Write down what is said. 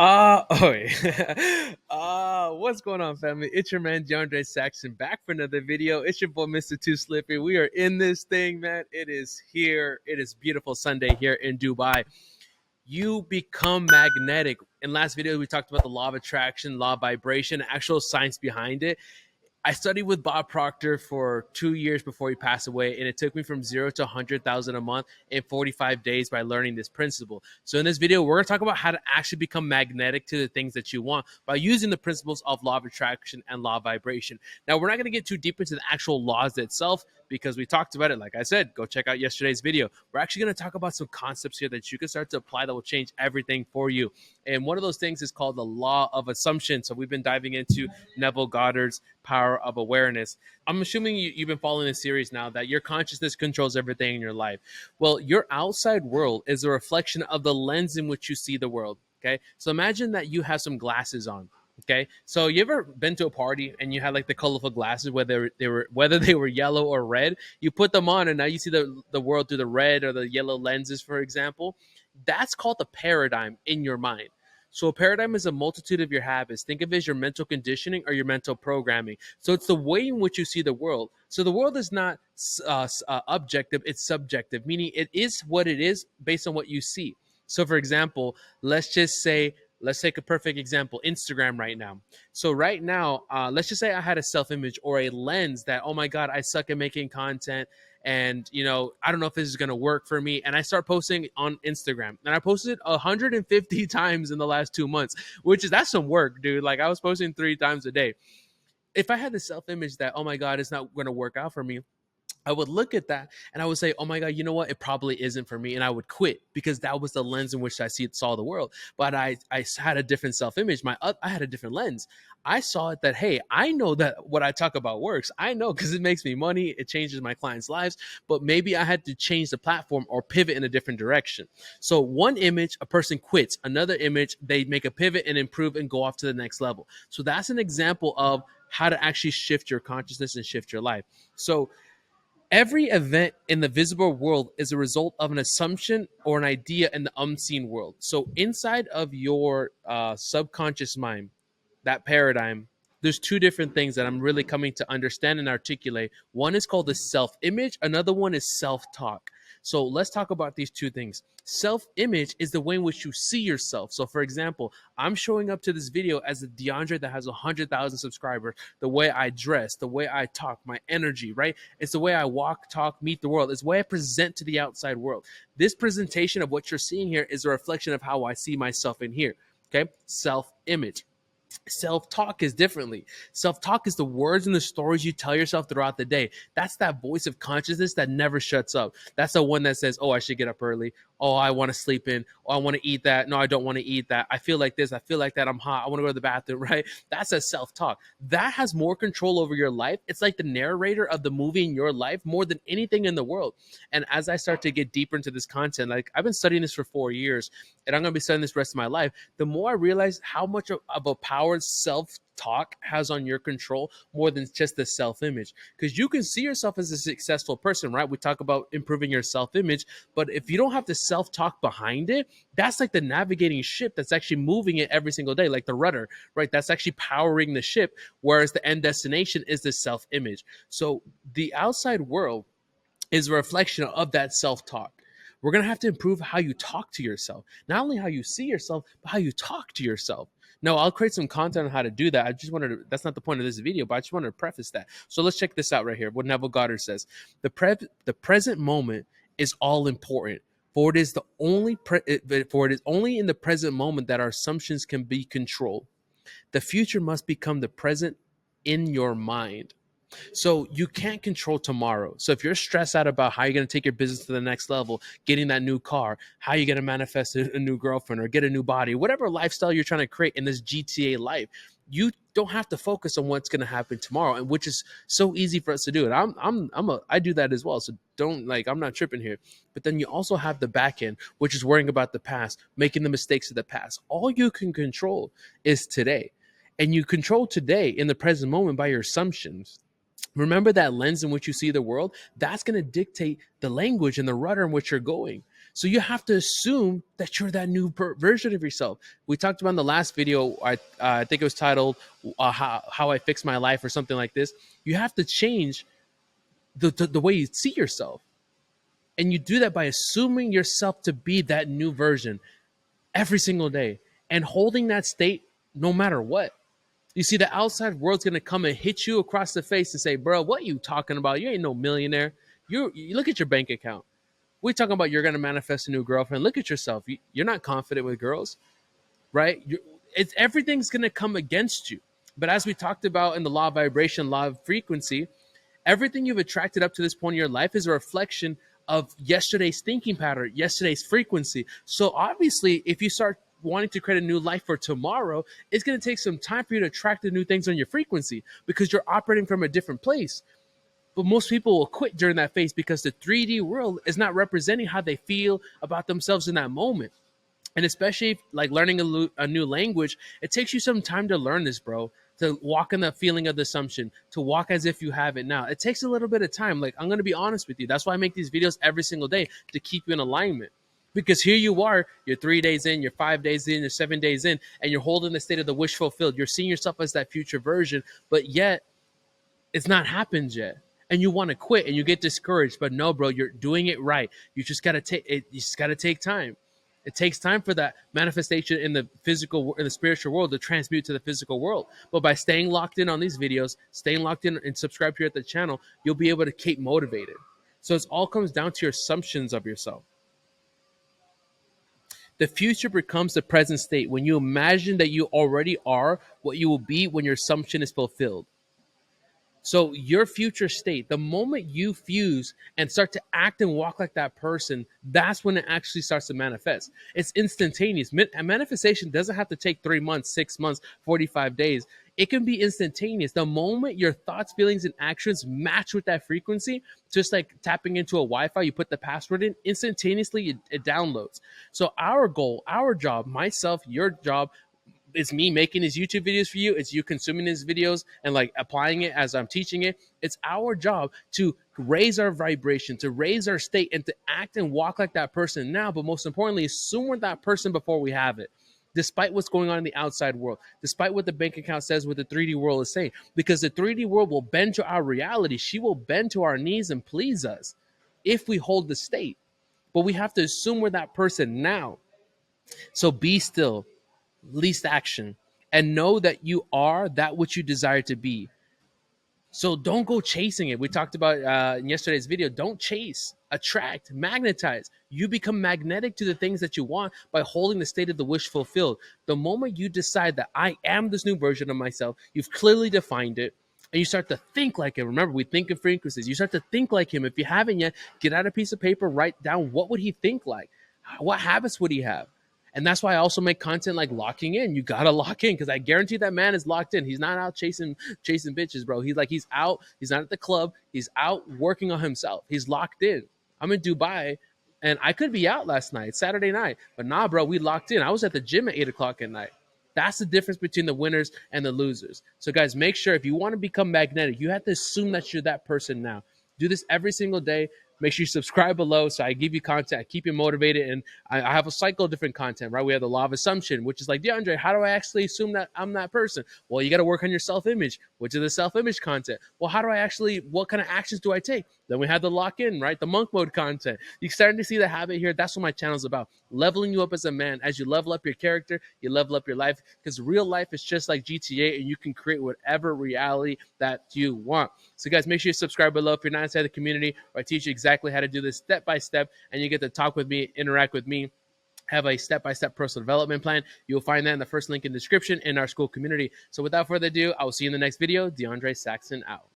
What's going on, family? It's your man, DeAndre Saxon, back for another video. It's your boy, Mr. Too Slippy. We are in this thing, man. It is here. It is beautiful Sunday here in Dubai. You become magnetic. In last video, we talked about the law of attraction, law of vibration, actual science behind it. I studied with Bob Proctor for 2 years before he passed away, and it took me from zero to 100,000 a month in 45 days by learning this principle. So in this video, we're going to talk about how to actually become magnetic to the things that you want by using the principles of law of attraction and law of vibration. Now, we're not going to get too deep into the actual laws itself because we talked about it. Like I said, go check out yesterday's video. We're actually going to talk about some concepts here that you can start to apply that will change everything for you. And one of those things is called the law of assumption. So we've been diving into Neville Goddard's power of awareness. I'm assuming you've been following this series now that your consciousness controls everything in your life. Well, your outside world is a reflection of the lens in which you see the world. Okay. So imagine that you have some glasses on. Okay. So you ever been to a party and you had like the colorful glasses, whether they were yellow or red, you put them on and now you see the world through the red or the yellow lenses, for example. That's called the paradigm in your mind. So a paradigm is a multitude of your habits. Think of it as your mental conditioning or your mental programming. So it's the way in which you see the world. So the world is not objective, it's subjective, meaning it is what it is based on what you see. So for example, let's take a perfect example, Instagram right now. So right now, let's just say I had a self-image or a lens that, oh my God, I suck at making content. And, I don't know if this is going to work for me. And I start posting on Instagram. And I posted 150 times in the last 2 months, that's some work, dude. Like I was posting 3 times a day. If I had the self-image that, oh my God, it's not going to work out for me, I would look at that and I would say, oh my God, you know what? It probably isn't for me. And I would quit because that was the lens in which I saw the world. But I had a different self-image. I had a different lens. I saw it that, hey, I know that what I talk about works. I know because it makes me money. It changes my clients' lives. But maybe I had to change the platform or pivot in a different direction. So one image, a person quits. Another image, they make a pivot and improve and go off to the next level. So that's an example of how to actually shift your consciousness and shift your life. So every event in the visible world is a result of an assumption or an idea in the unseen world. So inside of your subconscious mind, that paradigm, there's two different things that I'm really coming to understand and articulate. One is called the self-image. Another one is self-talk. So let's talk about these two things. Self-image is the way in which you see yourself. So for example, I'm showing up to this video as a DeAndre that has 100,000 subscribers. The way I dress, the way I talk, my energy, right? It's the way I walk, talk, meet the world. It's the way I present to the outside world. This presentation of what you're seeing here is a reflection of how I see myself in here. Okay? Self-image. Self-talk is differently. Self-talk is the words and the stories you tell yourself throughout the day. That's that voice of consciousness that never shuts up. That's the one that says, oh, I should get up early. Oh, I want to sleep in. Oh, I want to eat that. No, I don't want to eat that. I feel like this. I feel like that. I'm hot. I want to go to the bathroom, right? That's a self-talk. That has more control over your life. It's like the narrator of the movie in your life more than anything in the world. And as I start to get deeper into this content, like I've been studying this for 4 years and I'm going to be studying this the rest of my life, the more I realize how much of a power self-talk has on your control more than just the self-image. Because you can see yourself as a successful person, right? We talk about improving your self-image, but if you don't have the self-talk behind it, that's like the navigating ship that's actually moving it every single day, like the rudder, right? That's actually powering the ship, whereas the end destination is the self-image. So the outside world is a reflection of that self-talk. We're going to have to improve how you talk to yourself, not only how you see yourself, but how you talk to yourself. No, I'll create some content on how to do that. I just wanted to, that's not the point of this video, but I just wanted to preface that. So let's check this out right here. What Neville Goddard says, the present moment is all important. For it is only in the present moment that our assumptions can be controlled. The future must become the present in your mind. So you can't control tomorrow. So if you're stressed out about how you're going to take your business to the next level, getting that new car, how you're going to manifest a new girlfriend or get a new body, whatever lifestyle you're trying to create in this GTA life, you don't have to focus on what's going to happen tomorrow, and which is so easy for us to do. And I do that as well. So I'm not tripping here. But then you also have the back end, which is worrying about the past, making the mistakes of the past. All you can control is today. And you control today in the present moment by your assumptions. Remember that lens in which you see the world? That's going to dictate the language and the rudder in which you're going. So you have to assume that you're that new version of yourself. We talked about in the last video, I think it was titled how I Fix My Life or something like this. You have to change the way you see yourself. And you do that by assuming yourself to be that new version every single day and holding that state no matter what. You see, the outside world's gonna come and hit you across the face and say, "Bro, what you talking about? You ain't no millionaire. You look at your bank account. We're talking about you're gonna manifest a new girlfriend. Look at yourself. You're not confident with girls, right? Everything's gonna come against you." But as we talked about in the law of vibration, law of frequency, everything you've attracted up to this point in your life is a reflection of yesterday's thinking pattern, yesterday's frequency. So obviously, if you start wanting to create a new life for tomorrow, it's going to take some time for you to attract the new things on your frequency because you're operating from a different place. But most people will quit during that phase because the 3D world is not representing how they feel about themselves in that moment. And especially if, like learning a new language, it takes you some time to learn this, bro. To walk in the feeling of the assumption, to walk as if you have it now. It takes a little bit of time. Like, I'm going to be honest with you. That's why I make these videos every single day, to keep you in alignment. Because here you are, you're 3 days in, you're 5 days in, you're 7 days in, and you're holding the state of the wish fulfilled. You're seeing yourself as that future version, but yet it's not happened yet. And you want to quit and you get discouraged. But no, bro, you're doing it right. You just gotta take it, you just gotta take time. It takes time for that manifestation in the physical, in the spiritual world, to transmute to the physical world. But by staying locked in on these videos, staying locked in and subscribe here at the channel, you'll be able to keep motivated. So it all comes down to your assumptions of yourself. The future becomes the present state when you imagine that you already are what you will be when your assumption is fulfilled. So your future state, the moment you fuse and start to act and walk like that person, that's when it actually starts to manifest. It's instantaneous. Manifestation doesn't have to take 3 months, 6 months, 45 days. It can be instantaneous. The moment your thoughts, feelings, and actions match with that frequency, just like tapping into a Wi-Fi, you put the password in, instantaneously it downloads. So our goal, our job, myself, your job, it's me making these YouTube videos for you. It's you consuming these videos and like applying it as I'm teaching it. It's our job to raise our vibration, to raise our state, and to act and walk like that person now. But most importantly, assume we're that person before we have it. Despite what's going on in the outside world, despite what the bank account says, what the 3D world is saying, because the 3D world will bend to our reality. She will bend to our needs and please us if we hold the state. But we have to assume we're that person now. So be still, least action, and know that you are that which you desire to be. So don't go chasing it. We talked about in yesterday's video. Don't chase, attract, magnetize. You become magnetic to the things that you want by holding the state of the wish fulfilled. The moment you decide that I am this new version of myself, you've clearly defined it, and you start to think like him. Remember, we think in frequencies. You start to think like him. If you haven't yet, get out a piece of paper, write down what would he think like, what habits would he have. And that's why I also make content like locking in. You gotta lock in, because I guarantee that man is locked in. He's not out chasing bitches, bro. He's out. He's not at the club. He's out working on himself. He's locked in. I'm in Dubai, and I could be out last night, Saturday night, but nah, bro, we locked in. I was at the gym at 8 o'clock at night. That's the difference between the winners and the losers. So, guys, make sure if you want to become magnetic, you have to assume that you're that person now. Do this every single day. Make sure you subscribe below so I give you content, I keep you motivated, and I have a cycle of different content, right? We have the law of assumption, which is like, DeAndre, how do I actually assume that I'm that person? Well, you got to work on your self-image, which is the self-image content. Well, how do I actually, what kind of actions do I take? Then we have the lock-in, right? The monk mode content. You're starting to see the habit here. That's what my channel is about, leveling you up as a man. As you level up your character, you level up your life, because real life is just like GTA, and you can create whatever reality that you want. So, guys, make sure you subscribe below if you're not inside the community, or I teach you exactly how to do this step by step, and you get to talk with me, interact with me, have a step-by-step personal development plan. You'll find that in the first link in the description in our school community. So without further ado, I will see you in the next video. DeAndre Saxon out.